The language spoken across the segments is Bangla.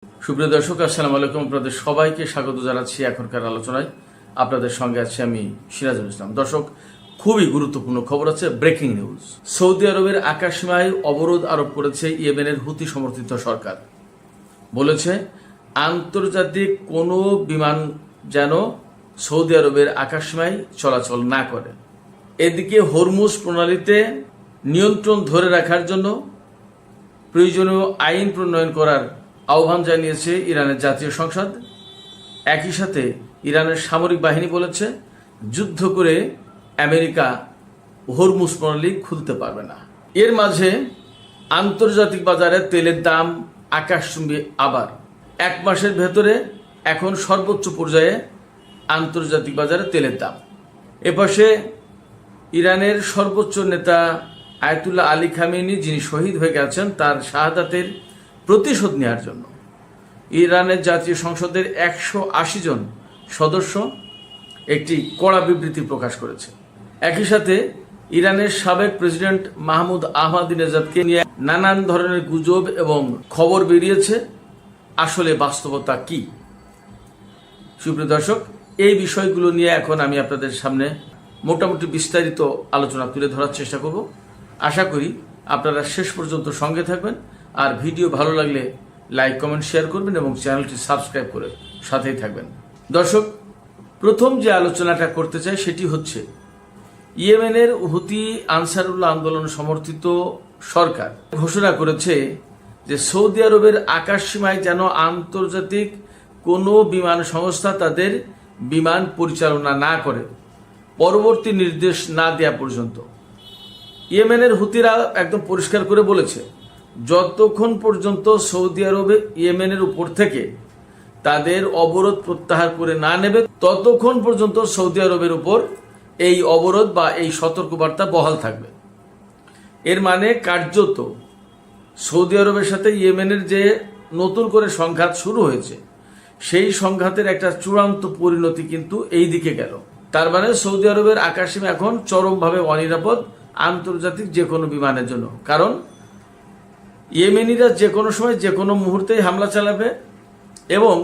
সুপ্রিয় দর্শক, আসসালামু আলাইকুম। আপনাদের সবাইকে স্বাগত জানাচ্ছি এখনকার আলোচনায়। আপনাদের সঙ্গে আছি আমি সিরাজুল ইসলাম। দর্শক, খুবই গুরুত্বপূর্ণ খবর আছে, ব্রেকিং নিউজ। সৌদি আরবের আকাশসীমায় অবরোধ আরোপ করেছে ইয়েমেনের হুতি সমর্থিত সরকার। বলেছে আন্তর্জাতিক কোনো বিমান যেন সৌদি আরবের আকাশসীমায় চলাচল না করে। এদিকে হরমুজ প্রণালীতে নিয়ন্ত্রণ ধরে রাখার জন্য প্রয়োজনীয় আইন প্রণয়ন করার আহ্বান জানিয়েছে ইরানের জাতীয় সংসদ। একই সাথে ইরানের সামরিক বাহিনী বলেছে যুদ্ধ করে আমেরিকা হরমুজ প্রণালী খুলতে পারবে না। এর মাঝে আন্তর্জাতিক বাজারে তেলের দাম আকাশচুম্বী। আবার এক মাসের ভেতরে এখন সর্বোচ্চ পর্যায়ে আন্তর্জাতিক বাজারে তেলের দাম। এপাশে ইরানের সর্বোচ্চ নেতা আয়াতুল্লাহ আলী খামেনি, যিনি শহীদ হয়ে গেছেন, তার শাহাদাতের প্রতিশোধ নেওয়ার জন্য ইরানের জাতীয় সংসদের 180 জন সদস্য একটি কড়া বিবৃতি প্রকাশ করেছে। একই সাথে ইরানের সাবেক প্রেসিডেন্ট মাহমুদ আহমাদিনেজাদকে নিয়ে নানান ধরনের গুজব এবং খবর বেরিয়েছে। আসলে বাস্তবতা কি? সুপ্রিয় দর্শক, এই বিষয়গুলো নিয়ে এখন আমি আপনাদের সামনে মোটামুটি বিস্তারিত আলোচনা তুলে ধরার চেষ্টা করব। আশা করি আপনারা শেষ পর্যন্ত সঙ্গে থাকবেন। আর ভিডিও ভালো লাগলে লাইক, কমেন্ট, শেয়ার করবেন এবং চ্যানেলটি সাবস্ক্রাইব করে সাথেই থাকবেন। দর্শক, প্রথম যে আলোচনাটা করতে চাই সেটি হচ্ছে ইয়েমেনের হুতি আনসারুল্লাহ আন্দোলন সমর্থিত সরকার ঘোষণা করেছে যে সৌদি আরবের আকাশসীমায় যেন আন্তর্জাতিক কোনো বিমান সংস্থা তাদের বিমান পরিচালনা না করে পরবর্তী নির্দেশ না দেওয়া পর্যন্ত। ইয়েমেনের হুতিরা একদম পরিষ্কার করে বলেছে যতক্ষণ পর্যন্ত সৌদি আরবে ইয়েমেনের উপর থেকে তাদের অবরোধ প্রত্যাহার করে না নেবে ততক্ষণ পর্যন্ত সৌদি আরবের উপর এই অবরোধ বা এই সতর্কবার্তা বহাল থাকবে। এর মানে কার্যত সৌদি আরবের সাথে ইয়েমেনের যে নতুন করে সংঘাত শুরু হয়েছে সেই সংঘাতের একটা চূড়ান্ত পরিণতি কিন্তু এই দিকে গেল। তার মানে সৌদি আরবের আকাশসীমা এখন চরমভাবে অনিরাপদ আন্তর্জাতিক যে কোনো বিমানের জন্য। কারণ ইয়েমেনিরা যে কোনো সময় যে কোনো মুহূর্তেই হামলা চালাবে এবং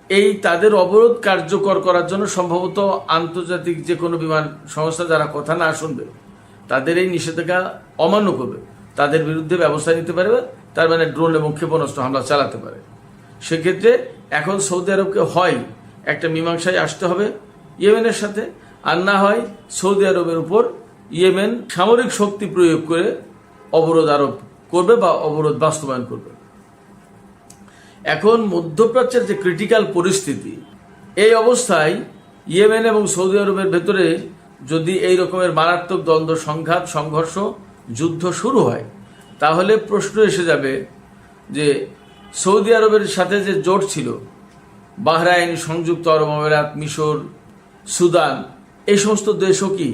এই তাদের অবরোধ কার্যকর করার জন্য সম্ভবত আন্তর্জাতিক যে কোনো বিমান সংস্থা যারা কথা না শুনবে, তাদের এই নিষেধাজ্ঞা অমান্য করবে, তাদের বিরুদ্ধে ব্যবস্থা নিতে পারবে। তার মানে ড্রোন এবং ক্ষেপণাস্ত্র হামলা চালাতে পারে। সেক্ষেত্রে এখন সৌদি আরবকে হয় একটা মীমাংসায় আসতে হবে ইয়েমেনের সাথে, আর না হয় সৌদি আরবের উপর ইয়েমেন সামরিক শক্তি প্রয়োগ করে অবরোধ আরোপ করবে বা অবরোধ বাস্তবায়ন করবে। এখন মধ্যপ্রাচ্যের যে ক্রিটিক্যাল পরিস্থিতি, এই অবস্থায় ইয়েমেন এবং সৌদি আরবের ভেতরে যদি এই রকমের মারাত্মক দ্বন্দ্ব, সংঘাত, সংঘর্ষ, যুদ্ধ শুরু হয়, তাহলে প্রশ্ন এসে যাবে যে সৌদি আরবের সাথে যে জোট ছিল বাহরাইন, সংযুক্ত আরব আমিরাত, মিশর, সুদান, এই সমস্ত দেশও কি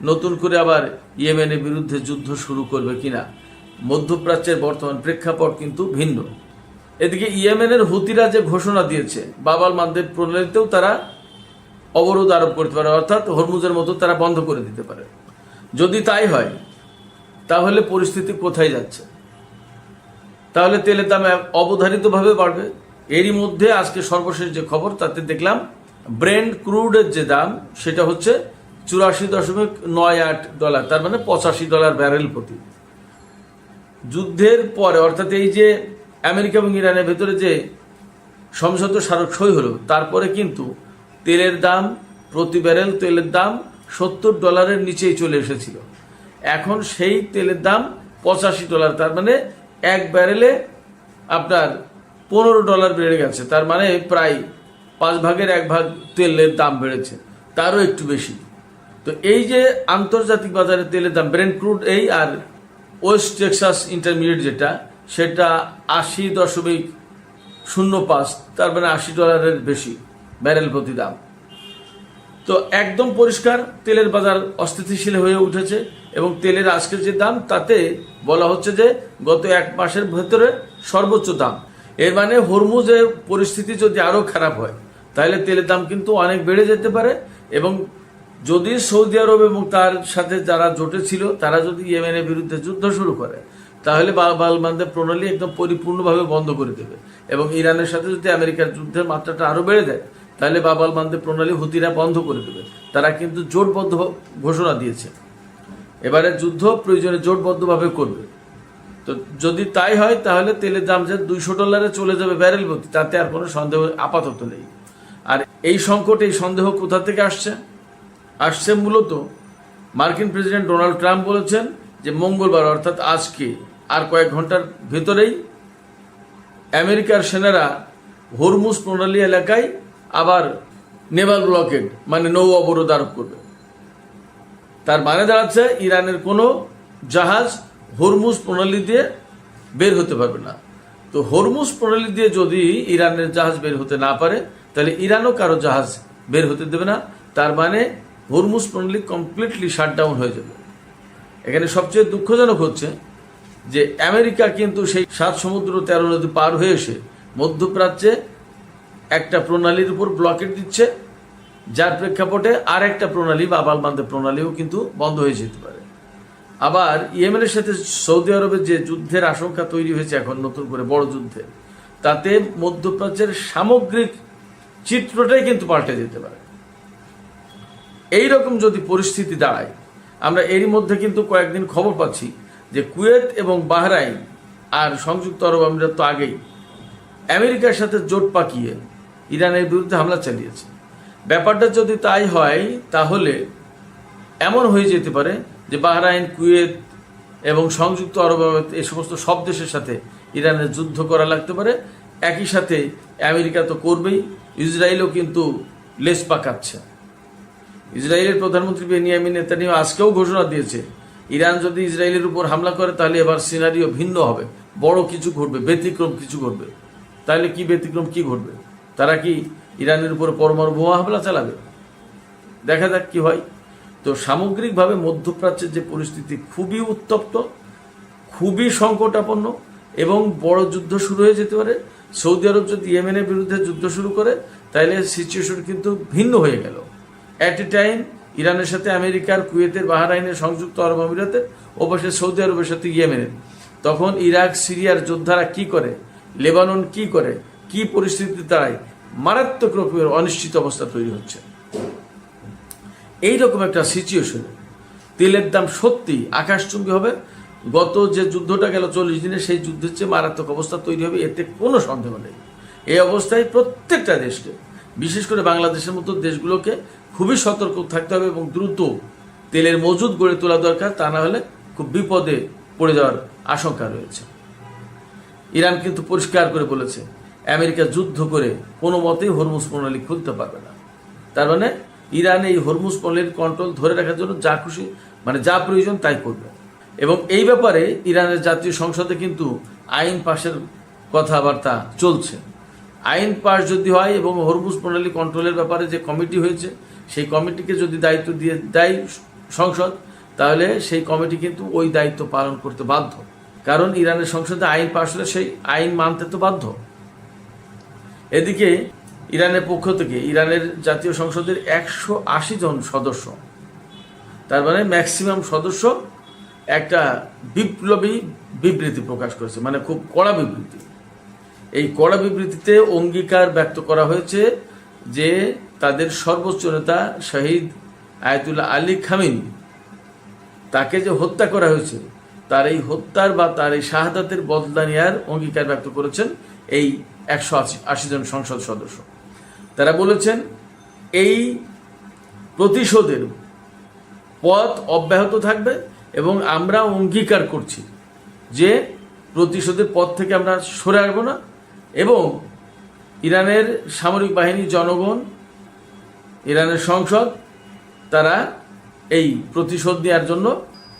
নতুন করে আবার ইয়েমেনের বিরুদ্ধে যুদ্ধ শুরু করবে কিনা? মধ্যপ্রাচ্যের বর্তমান প্রেক্ষাপট কিন্তু ভিন্ন। এদিকে ইয়েমেনের হুতিরা যে ঘোষণা দিয়েছে বাবাল মানদেব প্রণালীতেও তারা অবরোধ আরোপ করতে পারে, অর্থাৎ হরমুজের মতো তারা বন্ধ করে দিতে পারে। যদি তাই হয় তাহলে পরিস্থিতি কোথায় যাচ্ছে? তাহলে তেলের দাম অবধারিতভাবে বাড়বে। এরই মধ্যে আজকে সর্বশেষ যে খবর তাতে দেখলাম ব্রেন্ট ক্রুডের যে দাম সেটা হচ্ছে $84.98, তার মানে $85 ব্যারেল প্রতি। যুদ্ধের পরে, অর্থাৎ এই যে আমেরিকা এবং ইরানের ভেতরে যে সমঝোতা স্মারক সই হলো, তারপরে কিন্তু তেলের দাম, প্রতি ব্যারেল তেলের দাম $70 নিচেই চলে এসেছিল। এখন সেই তেলের দাম $85, তার মানে এক ব্যারেলে আপনার $15 বেড়ে গেছে। তার মানে প্রায় 5 ভাগের 1 ভাগ তেলের দাম বেড়েছে, তারও একটু বেশি। তো এই যে আন্তর্জাতিক বাজারে তেলের দাম, ব্রেন্ট ক্রুড এই আর ওয়েস্ট টেক্সাস ইন্টারমিডিয়েট যেটা, সেটা 80.05, তার মানে $80 বেশি ব্যারেল প্রতি দাম। তো একদম পরিষ্কার তেলের বাজার অস্থিতিশীল হয়ে উঠেছে এবং তেলের আজকের যে দাম তাতে বলা হচ্ছে যে গত 1 মাসের ভেতরে সর্বোচ্চ দাম। এর মানে হরমুজের পরিস্থিতি যদি আরও খারাপ হয় তাহলে তেলের দাম কিন্তু অনেক বেড়ে যেতে পারে। এবং যদি সৌদি আরব এবং তার সাথে যারা জোটে ছিল তারা যদি ইয়েমেনের বিরুদ্ধে যুদ্ধ শুরু করে তাহলে বাবাল মানদেব প্রণালী একদম পরিপূর্ণভাবে বন্ধ করে দেবে। এবং ইরানের সাথে যদি আমেরিকার যুদ্ধের মাত্রাটা আরো বেড়ে দেয়, তাহলে বাব আল মানদেব প্রণালী হুতিরা বন্ধ করে দেবে। তারা কিন্তু জোটবদ্ধ ঘোষণা দিয়েছে, এবারে যুদ্ধ প্রয়োজনে জোটবদ্ধভাবে করবে। তো যদি তাই হয় তাহলে তেলের দাম যে $200 চলে যাবে ব্যারেল প্রতি, তাতে আর কোনো সন্দেহ আপাতত নেই। আর এই সংকট, এই সন্দেহ কোথা থেকে আসছে মূলত মার্কিন প্রেসিডেন্ট ডোনাল্ড ট্রাম্প বলেছেন যে মঙ্গলবার অর্থাৎ আজকে আর কয়েক ঘন্টার ভেতরেই আমেরিকার সেনারা হরমুজ প্রণালী এলাকায় আবার নেভাল ব্লকেড মানে নৌ অবরোধ আরোপ করবে। তার মানে দাঁড়াচ্ছে ইরানের কোনো জাহাজ হরমুজ প্রণালী দিয়ে বের হতে পারবে না। তো হরমুজ প্রণালী দিয়ে যদি ইরানের জাহাজ বের হতে না পারে, তাহলে ইরানও কারো জাহাজ বের হতে দেবে না। তার মানে হরমুজ প্রণালী কমপ্লিটলি শাটডাউন হয়ে যাবে। এখানে সবচেয়ে দুঃখজনক হচ্ছে যে আমেরিকা কিন্তু সেই 7 সমুদ্র 13 নদী পার হয়ে এসে মধ্যপ্রাচ্যে একটা প্রণালীর উপর ব্লকেট দিচ্ছে, যার প্রেক্ষাপটে আর একটা প্রণালী বাব আল মানদেব প্রণালীও কিন্তু বন্ধ হয়ে যেতে পারে। আবার ইয়েমেনের সাথে সৌদি আরবের যে যুদ্ধের আশঙ্কা তৈরি হয়েছে এখন নতুন করে বড় যুদ্ধে, তাতে মধ্যপ্রাচ্যের সামগ্রিক চিত্রটাই কিন্তু পাল্টে যেতে পারে। এই রকম যদি পরিস্থিতি দাঁড়ায়, আমরা এরই মধ্যে কিন্তু কয়েকদিন খবর পাচ্ছি যে কুয়েত এবং বাহরাইন আর সংযুক্ত আরব আমিরাত তো আগেই আমেরিকার সাথে জোট পাকিয়ে ইরানের বিরুদ্ধে হামলা চালিয়েছে। ব্যাপারটা যদি তাই হয় তাহলে এমন হয়ে যেতে পারে যে বাহরাইন, কুয়েত এবং সংযুক্ত আরব আমিরাত এই সমস্ত সব দেশের সাথে ইরানের যুদ্ধ করা লাগতে পারে। একই সাথে আমেরিকা তো করবেই, ইসরায়েলও কিন্তু লেজ পাকাচ্ছে। ইসরায়েলের প্রধানমন্ত্রী বেনিয়ামিন নেতানিয়াহু আজকেও ঘোষণা দিয়েছে, ইরান যদি ইসরায়েলের উপর হামলা করে তাহলে এবার সিনারিও ভিন্ন হবে, বড় কিছু ঘটবে, ব্যতিক্রম কিছু ঘটবে। তাহলে কি ব্যতিক্রম কি ঘটবে? তারা কি ইরানের উপর পরমাণু বোমা হামলা চালাবে? দেখা যাক কি হয়। তো সামগ্রিকভাবে মধ্যপ্রাচ্যের যে পরিস্থিতি খুবই উত্তপ্ত, খুবই সংকটাপন্ন এবং বড় যুদ্ধ শুরু হয়ে যেতে পারে। সৌদি আরব যদি ইয়েমেনের বিরুদ্ধে যুদ্ধ শুরু করে তাহলে সিচুয়েশন কিন্তু ভিন্ন হয়ে গেল। অ্যাট এ টাইম ইরানের সাথে আমেরিকার, কুয়েতের, বাহরাইনের, সংযুক্ত আরব আমিরাতের, ওপাশে সৌদি আরবের সাথে ইয়েমেনের। তখন ইরাক, সিরিয়ার যোদ্ধারা কি করে, লেবানন কি করে, কি পরিস্থিতি দাঁড়ায়, মারাত্মক রকমের অনিশ্চিত অবস্থা তৈরি হচ্ছে। এইরকম একটা সিচুয়েশনে তেলের দাম সত্যি আকাশচুম্বী হবে। গত যে যুদ্ধটা গেল 40 দিনে, সেই যুদ্ধের চেয়ে মারাত্মক অবস্থা তৈরি হবে, এতে কোনো সন্দেহ নেই। এই অবস্থায় প্রত্যেকটা দেশকে, বিশেষ করে বাংলাদেশের মতো দেশগুলোকে খুবই সতর্ক থাকতে হবে এবং দ্রুত তেলের মজুদ গড়ে তোলা দরকার। তা না হলে খুব বিপদে পড়ে যাওয়ার আশঙ্কা রয়েছে। ইরান কিন্তু পরিষ্কার করে বলেছে আমেরিকা যুদ্ধ করে কোনো মতেই হরমুজ প্রণালী খুলতে পারবে না। তার মানে ইরান এই হরমুজ প্রণালীর কন্ট্রোল ধরে রাখার জন্য যা খুশি মানে যা প্রয়োজন তাই করবে। এবং এই ব্যাপারে ইরানের জাতীয় সংসদে কিন্তু আইন পাশের কথাবার্তা চলছে। আইন পাশ যদি হয় এবং হরমুজ প্রণালী কন্ট্রোলের ব্যাপারে যে কমিটি হয়েছে, সেই কমিটিকে যদি দায়িত্ব দিয়ে দেয় সংসদ, তাহলে সেই কমিটি কিন্তু ওই দায়িত্ব পালন করতে বাধ্য। কারণ ইরানের সংসদে আইন পাশ হলে সেই আইন মানতে তো বাধ্য। এদিকে ইরানের পক্ষ থেকে ইরানের জাতীয় সংসদের 180 জন সদস্য, তার মানে ম্যাক্সিমাম সদস্য একটা বিপ্লবী বিবৃতি প্রকাশ করেছে, মানে খুব কড়া বিবৃতি। এই কড়া বিবৃতিতে অঙ্গীকার ব্যক্ত করা হয়েছে যে তাদের সর্বোচ্চ নেতা শহীদ আয়াতুল্লাহ আলী খামেনি, তাকে যে হত্যা করা হয়েছে, তার এই হত্যার বা তার এই শাহাদাতের বদলা নেওয়ার অঙ্গীকার ব্যক্ত করেছেন এই 180 জন সংসদ সদস্য। তারা বলেছেন এই প্রতিশোধের পথ অব্যাহত থাকবে এবং আমরা অঙ্গীকার করছি যে প্রতিশোধের পথ থেকে আমরা সরে আসবো না এবং ইরানের সামরিক বাহিনী, জনগণ, ইরানের সংসদ তারা এই প্রতিশোধ নেওয়ার জন্য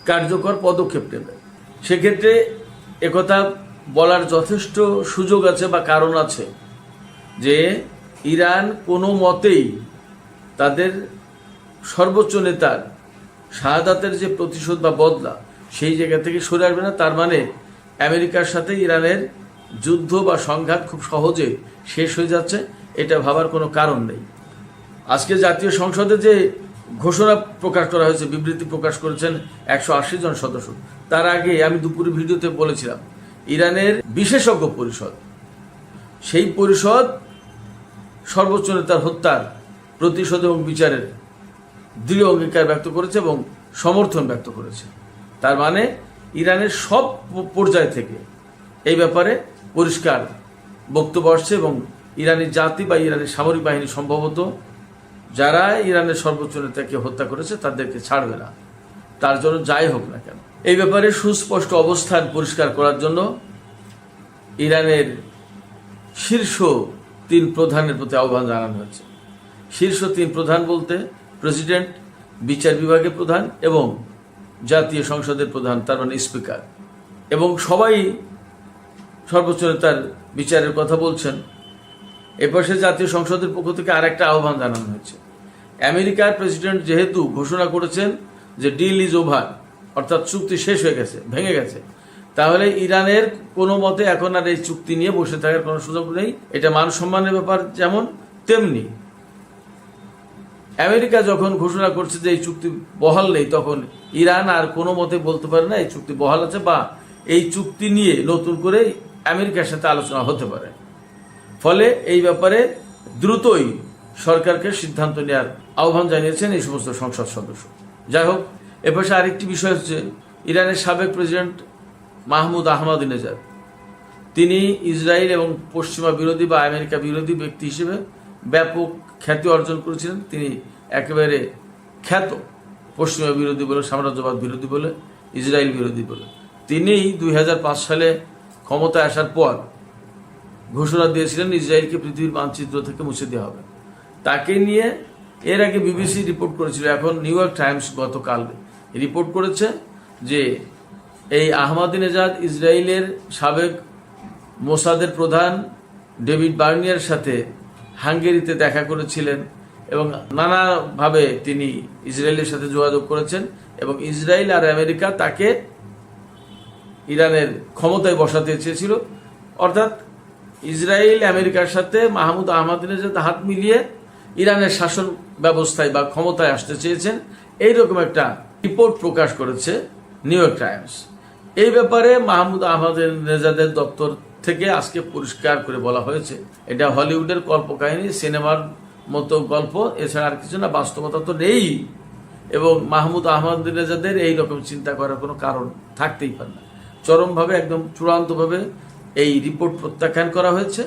কার্যকর পদক্ষেপ নেবে। সেক্ষেত্রে একথা বলার যথেষ্ট সুযোগ আছে বা কারণ আছে যে ইরান কোনো মতেই তাদের সর্বোচ্চ নেতার শাহাদাতের যে প্রতিশোধ বা বদলা, সেই জায়গা থেকে সরে আসবে না। তার মানে আমেরিকার সাথে ইরানের যুদ্ধ বা সংঘাত খুব সহজে শেষ হয়ে যাচ্ছে, এটা ভাবার কোনো কারণ নেই। আজকে জাতীয় সংসদে যে ঘোষণা প্রকাশ করা হয়েছে, বিবৃতি প্রকাশ করেছেন 180 জন সদস্য, তার আগে আমি দুপুরে ভিডিওতে বলেছিলাম ইরানের বিশেষজ্ঞ পরিষদ সেই পরিষদ সর্বোচ্চ নেতার হত্যার প্রতিশোধ এবং বিচারের দৃঢ় অঙ্গীকার ব্যক্ত করেছে এবং সমর্থন ব্যক্ত করেছে। তার মানে ইরানের সব পর্যায় থেকে এই ব্যাপারে পরিষ্কার বক্তব্য আসছে এবং ইরানি জাতি বা ইরানি সামরিক বাহিনী সম্ভবত যারা ইরানের সর্বোচ্চ নেতাকে হত্যা করেছে তাদেরকে ছাড়বে না, তার জন্য যাই হোক না কেন। এই ব্যাপারে সুস্পষ্ট অবস্থান পরিষ্কার করার জন্য ইরানের শীর্ষ 3 প্রধানের প্রতি আহ্বান জানানো হয়েছে। শীর্ষ 3 প্রধান বলতে প্রেসিডেন্ট, বিচার বিভাগের প্রধান এবং জাতীয় সংসদের প্রধান, তার মানে স্পিকার, এবং সবাই সর্বোচ্চ নেতার বিচারের কথা বলছেন। এপাশে জাতীয় সংসদের পক্ষ থেকে আরেকটা আহ্বান জানানো হয়েছে। আমেরিকার প্রেসিডেন্ট যেহেতু ঘোষণা করেছেন যে ডিল ইজ ওভার, অর্থাৎ চুক্তি শেষ হয়ে গেছে, ভেঙে গেছে, তাহলে ইরানের কোনো মতে এখন আর এই চুক্তি নিয়ে বসে থাকার কোনো সুযোগ নেই। এটা মান সম্মানের ব্যাপার যেমন, তেমনি আমেরিকা যখন ঘোষণা করছে যে এই চুক্তি বহাল নেই, তখন ইরান আর কোনো মতে বলতে পারে না এই চুক্তি বহাল আছে বা এই চুক্তি নিয়ে নতুন করে আমেরিকার সাথে আলোচনা হতে পারে। ফলে এই ব্যাপারে দ্রুতই সরকারকে সিদ্ধান্ত নেওয়ার আহ্বান জানিয়েছেন এই সমস্ত সংসদ সদস্য। যাই হোক, এপাশে আরেকটি বিষয় হচ্ছে ইরানের সাবেক প্রেসিডেন্ট মাহমুদ আহমাদিনেজাদ, তিনি ইসরায়েল এবং পশ্চিমা বিরোধী বা আমেরিকা বিরোধী ব্যক্তি হিসেবে ব্যাপক খ্যাতি অর্জন করেছিলেন। তিনি একেবারে খ্যাত পশ্চিমা বিরোধী বলে, সাম্রাজ্যবাদ বিরোধী বলে, ইসরায়েল বিরোধী বলে। তিনি 2005 সালে ক্ষমতায় আসার পর ঘোষণা দিয়েছিলেন ইসরায়েলকে পৃথিবীর মানচিত্র থেকে মুছে দেওয়া হবে। তাকে নিয়ে এর আগে বিবিসি রিপোর্ট করেছিল, এখন নিউ ইয়র্ক টাইমস গতকাল রিপোর্ট করেছে যে এই আহমাদিনেজাদ ইসরায়েলের সাবেক মোসাদের প্রধান ডেভিড বার্নিয়ার সাথে হাঙ্গেরিতে দেখা করেছিলেন এবং নানাভাবে তিনি ইসরায়েলের সাথে যোগাযোগ করেছেন এবং ইসরায়েল আর আমেরিকা তাকে ইরানের ক্ষমতায় বসাতে চেয়েছিল। অর্থাৎ ইসরায়েল আমেরিকার সাথে মাহমুদ আহমাদিনেজাদ হাত মিলিয়ে ইরানের শাসন ব্যবস্থায় বা ক্ষমতায় আসতে চেয়েছেন, এইরকম একটা রিপোর্ট প্রকাশ করেছে নিউ ইয়র্ক টাইমস। এই ব্যাপারে মাহমুদ আহমাদিনেজাদের দপ্তর থেকে আজকে পরিষ্কার করে বলা হয়েছে এটা হলিউডের কল্পকাহিনী, সিনেমার মতো গল্প, এছাড়া আর কিছু না, বাস্তবতা তো নেই। এবং মাহমুদ আহমাদিনেজাদের এইরকম চিন্তা করার কোনো কারণ থাকতেই পারে না। চরমভাবে, একদম চূড়ান্তভাবে এই রিপোর্ট প্রত্যাখ্যান করা হয়েছে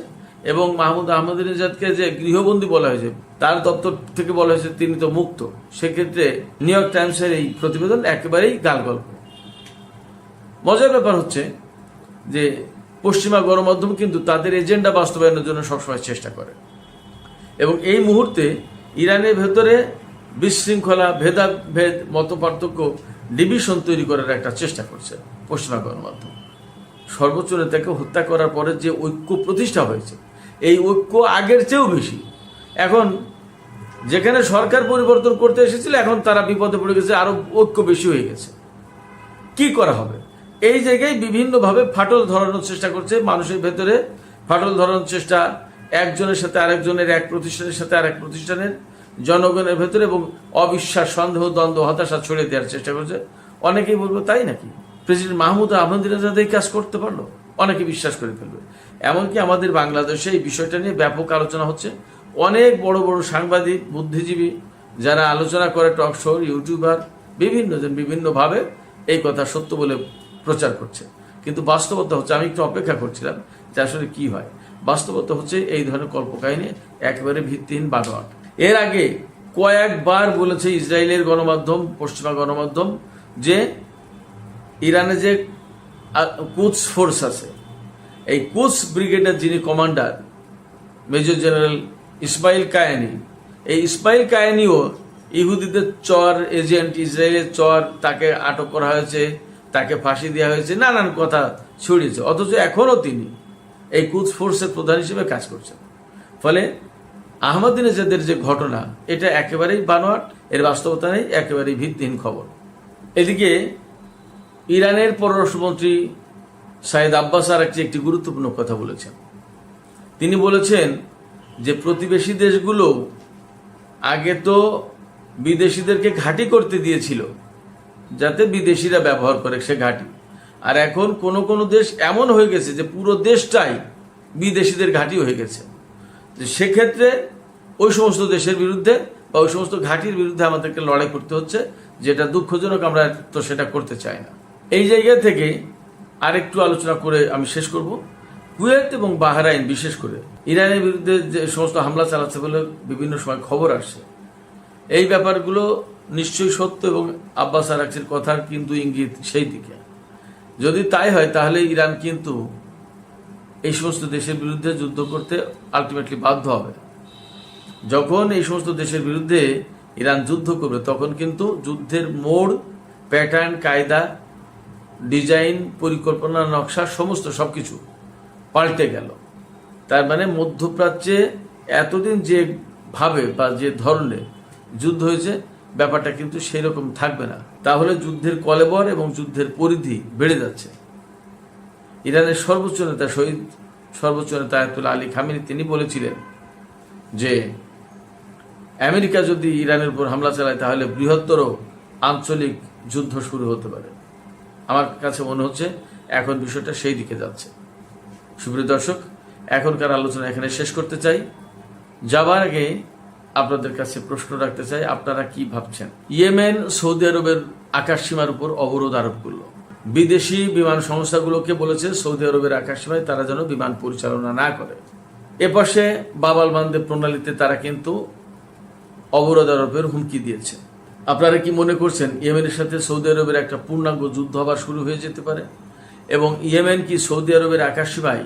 এবং মাহমুদ আহমাদিনেজাদকে যে গৃহবন্দী বলা হয়েছে, তার দপ্তর থেকে বলা হয়েছে তিনি তো মুক্ত। সেক্ষেত্রে নিউ ইয়র্ক টাইমসের এই প্রতিবেদন একেবারেই গালগল্প। মজার ব্যাপার হচ্ছে যে পশ্চিমা গণমাধ্যম কিন্তু তাদের এজেন্ডা বাস্তবায়নের জন্য সবসময় চেষ্টা করে এবং এই মুহূর্তে ইরানের ভেতরে বিশৃঙ্খলা, ভেদাভেদ, মত পার্থক্য, ডিভিশন তৈরি করার একটা চেষ্টা করছে পশ্চিমা গণমাধ্যম। সর্বোচ্চ নেতাকে হত্যা করার পরে যে ঐক্য প্রতিষ্ঠা হয়েছে, এই ঐক্য আগের চেয়েও বেশি। এখন যেখানে সরকার পরিবর্তন করতে এসেছিল, এখন তারা বিপদে পড়ে গেছে, আরো ঐক্য বেশি হয়ে গেছে। কি করা হবে? এই জায়গায় বিভিন্নভাবে ফাটল ধরানোর চেষ্টা করছে মানুষের ভেতরে। ফাটল ধরানোর চেষ্টা একজনের সাথে আরেকজনের, এক প্রতিষ্ঠানের সাথে আরেক প্রতিষ্ঠানের, জনগণের ভেতরে, এবং অবিশ্বাস, সন্দেহ, দ্বন্দ্ব, হতাশা ছড়িয়ে দেওয়ার চেষ্টা করছে। অনেকেই বলবো তাই নাকি প্রেসিডেন্ট মাহমুদ আহমাদিনেজাদ এই কাজ করতে পারলো? অনেকে বিশ্বাস করে ফেলবে। এমনকি আমাদের বাংলাদেশে এই বিষয়টা নিয়ে ব্যাপক আলোচনা হচ্ছে। অনেক বড় বড় সাংবাদিক, বুদ্ধিজীবী যারা আলোচনা করে, টক শো, ইউটিউবার, বিভিন্নজন বিভিন্নভাবে এই কথা সত্য বলে প্রচার করছে। কিন্তু বাস্তবতা হচ্ছে, আমি একটু অপেক্ষা করছিলাম যে আসলে কি হয়। বাস্তবতা হচ্ছে এই ধরনের কল্পকাহিনী একেবারে ভিত্তিহীন বানোয়াট। এর আগে কয়েকবার বলেছে ইসরায়েলের গণমাধ্যম, পশ্চিমা গণমাধ্যম, যে ইরানে যে কুদস ফোর্স আছে, এই কুদস ব্রিগেডের যিনি commander major general Ismail Kayani, এই ইসমাইল কায়ানিও ইহুদিদের চর এজেন্ট, ইসরায়েলের চর, তাকে আটক করা হয়েছে, তাকে ফাঁসি দেওয়া হয়েছে, নানান কথা ছড়িয়েছে। অথচ এখনও তিনি এই কুদস ফোর্সের প্রধান হিসেবে কাজ করছেন। ফলে আহমাদিনেজাদের যে ঘটনা, এটা একেবারেই বানোয়াট, এর বাস্তবতা নেই, একেবারেই ভিত্তিহীন খবর। এদিকে ইরানের পররাষ্ট্রমন্ত্রী সাইদ আব্বাস আর একটি গুরুত্বপূর্ণ কথা বলেছেন। তিনি বলেছেন যে প্রতিবেশী দেশগুলো আগে তো বিদেশিদেরকে ঘাঁটি করতে দিয়েছিল যাতে বিদেশিরা ব্যবহার করে সে ঘাঁটি, আর এখন কোনো কোনো দেশ এমন হয়ে গেছে যে পুরো দেশটাই বিদেশিদের ঘাঁটি হয়ে গেছে। যে সেক্ষেত্রে ওই সমস্ত দেশের বিরুদ্ধে বা ওই সমস্ত ঘাঁটির বিরুদ্ধে আমাদেরকে লড়াই করতে হচ্ছে, যেটা দুঃখজনক, আমরা তো সেটা করতে চাই না। এই জায়গা থেকে আরেকটু আলোচনা করে আমি শেষ করব। কুয়েত এবং বাহরাইন বিশেষ করে ইরানের বিরুদ্ধে যে সমস্ত হামলা চালাচ্ছে বলে বিভিন্ন সময় খবর আসছে, এই ব্যাপারগুলো নিশ্চয়ই সত্য এবং আব্বাস আরাকচির কথার কিন্তু ইঙ্গিত সেই দিকে। যদি তাই হয় তাহলে ইরান কিন্তু এই সমস্ত দেশের বিরুদ্ধে যুদ্ধ করতে আলটিমেটলি বাধ্য হবে। যখন এই সমস্ত দেশের বিরুদ্ধে ইরান যুদ্ধ করবে তখন কিন্তু যুদ্ধের মোড়, প্যাটার্ন, কায়দা, ডিজাইন, পরিকল্পনা, নকশা সমস্ত সবকিছু পাল্টে গেল। তার মানে মধ্যপ্রাচ্যে এতদিন যে ভাবে বা যে ধরনের যুদ্ধ হয়েছে ব্যাপারটা কিন্তু সেই রকম থাকবে না। তাহলে যুদ্ধের কলেবর এবং যুদ্ধের পরিধি বেড়ে যাচ্ছে। ইরানের সর্বোচ্চ নেতা সর্বোচ্চ নেতা আয়াতুল্লাহ আলী খামেনি তিনি বলেছিলেন যে আমেরিকা যদি ইরানের উপর হামলা চালায় তাহলে বৃহত্তর আঞ্চলিক যুদ্ধ শুরু হতে পারে। আমার কাছে মনে হচ্ছে এখন বিষয়টা সেই দিকে যাচ্ছে। সুপ্রিয় দর্শক, এখনকার আলোচনা এখানে শেষ করতে চাই। যাবার আগে আপনাদের কাছে প্রশ্ন রাখতে চাই, আপনারা কি ভাবছেন? ইয়েমেন সৌদি আরবের আকাশ সীমার উপর অবরোধ আরোপ করলো। বিদেশি বিমান সংস্থাগুলোকে বলেছে সৌদি আরবের আকাশ সীমায় তারা যেন বিমান পরিচালনা না করে। এপাশে বাবাল মানদেব প্রণালীতে তারা কিন্তু অবরোধ আরোপের হুমকি দিয়েছে। আপনারা কি মনে করছেন ইয়েমেনের সাথে সৌদি আরবের একটা পূর্ণাঙ্গ যুদ্ধ আবার শুরু হয়ে যেতে পারে? এবং ইয়েমেন কি সৌদি আরবের আকাশ সীমায়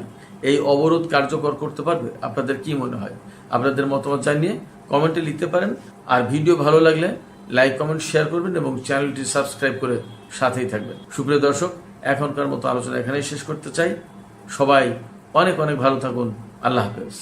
এই অবরোধ কার্যকর করতে পারবে? আপনাদের কি মনে হয়? আপনাদের মতামত জানিয়ে কমেন্টে লিখতে পারেন। আর ভিডিও ভালো লাগলে লাইক, কমেন্ট, শেয়ার করবেন এবং চ্যানেলটি সাবস্ক্রাইব করে সাথেই থাকবেন। সুপ্রিয় দর্শক, এখনকার মতো আলোচনা এখানেই শেষ করতে চাই। সবাই অনেক অনেক ভালো থাকুন। আল্লাহ হাফেজ।